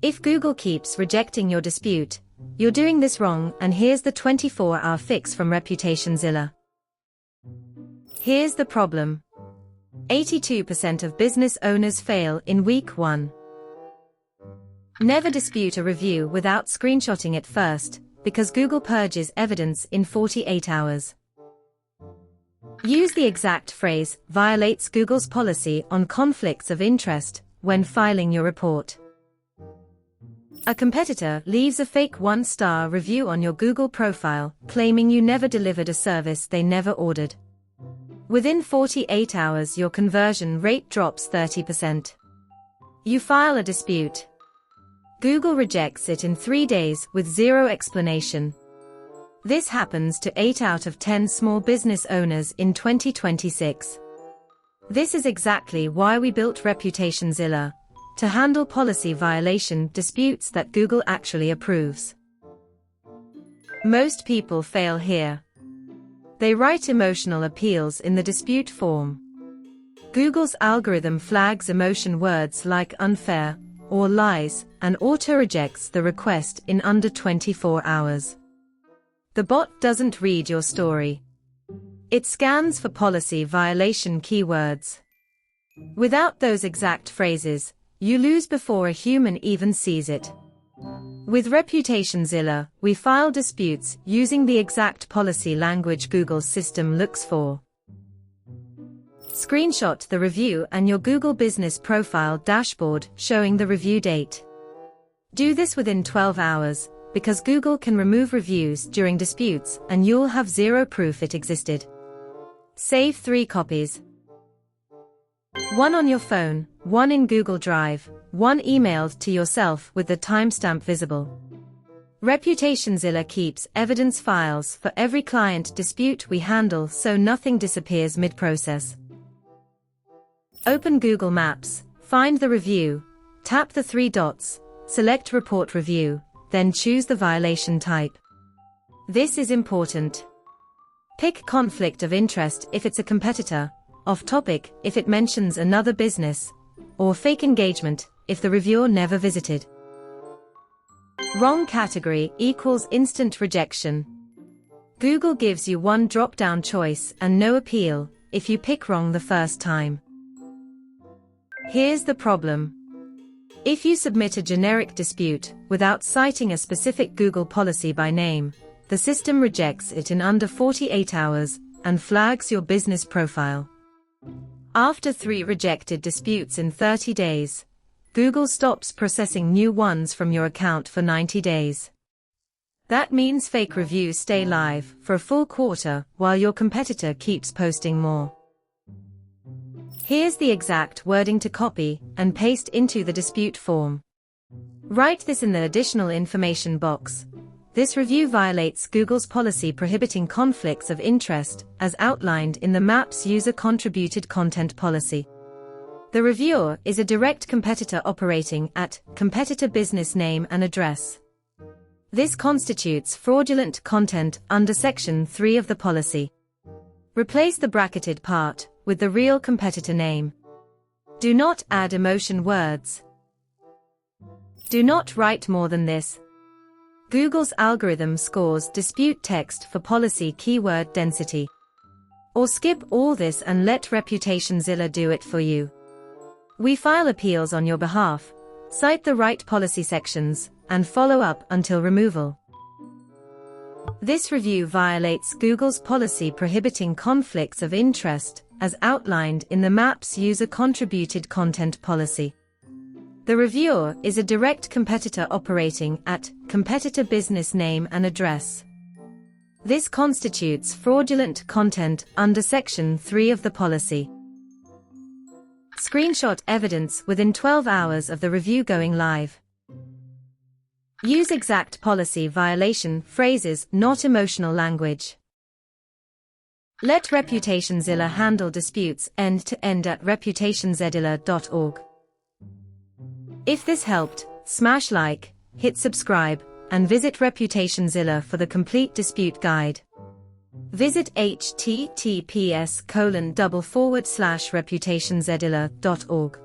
If Google keeps rejecting your dispute, you're doing this wrong, and here's the 24-hour fix from ReputationZilla. Here's the problem. 82% of business owners fail in week 1. Never dispute a review without screenshotting it first, because Google purges evidence in 48 hours. Use the exact phrase, violates Google's policy on conflicts of interest, when filing your report. A competitor leaves a fake 1-star review on your Google profile, claiming you never delivered a service they never ordered. Within 48 hours, your conversion rate drops 30%. You file a dispute. Google rejects it in 3 days with zero explanation. This happens to 8 out of 10 small business owners in 2026. This is exactly why we built ReputationZilla, to handle policy violation disputes that Google actually approves. Most people fail here. They write emotional appeals in the dispute form. Google's algorithm flags emotion words like unfair or lies and auto-rejects the request in under 24 hours. The bot doesn't read your story. It scans for policy violation keywords. Without those exact phrases, you lose before a human even sees it. With ReputationZilla, we file disputes using the exact policy language Google's system looks for. Screenshot the review and your Google Business Profile dashboard showing the review date. Do this within 12 hours, because Google can remove reviews during disputes and you'll have zero proof it existed. Save 3 copies. 1 on your phone, 1 in Google Drive, 1 emailed to yourself with the timestamp visible. ReputationZilla keeps evidence files for every client dispute we handle so nothing disappears mid-process. Open Google Maps, find the review, tap the 3 dots, select Report Review, then choose the violation type. This is important. Pick conflict of interest if it's a competitor, off topic if it mentions another business, or fake engagement if the reviewer never visited. Wrong category equals instant rejection. Google gives you 1 drop-down choice and no appeal if you pick wrong the first time. Here's the problem. If you submit a generic dispute without citing a specific Google policy by name, the system rejects it in under 48 hours and flags your business profile. After 3 rejected disputes in 30 days, Google stops processing new ones from your account for 90 days. That means fake reviews stay live for a full quarter while your competitor keeps posting more. Here's the exact wording to copy and paste into the dispute form. Write this in the additional information box. This review violates Google's policy prohibiting conflicts of interest, as outlined in the Maps user-contributed content policy. The reviewer is a direct competitor operating at competitor business name and address. This constitutes fraudulent content under Section 3 of the policy. Replace the bracketed part with the real competitor name. Do not add emotion words. Do not write more than this. Google's algorithm scores dispute text for policy keyword density. Or skip all this and let ReputationZilla do it for you. We file appeals on your behalf, cite the right policy sections, and follow up until removal. This review violates Google's policy prohibiting conflicts of interest, as outlined in the Maps user-contributed content policy. The reviewer is a direct competitor operating at competitor business name and address. This constitutes fraudulent content under Section 3 of the policy. Screenshot evidence within 12 hours of the review going live. Use exact policy violation phrases, not emotional language. Let ReputationZilla handle disputes end-to-end at reputationzilla.org. If this helped, smash like, hit subscribe, and visit ReputationZilla for the complete dispute guide. Visit https://reputationzilla.org.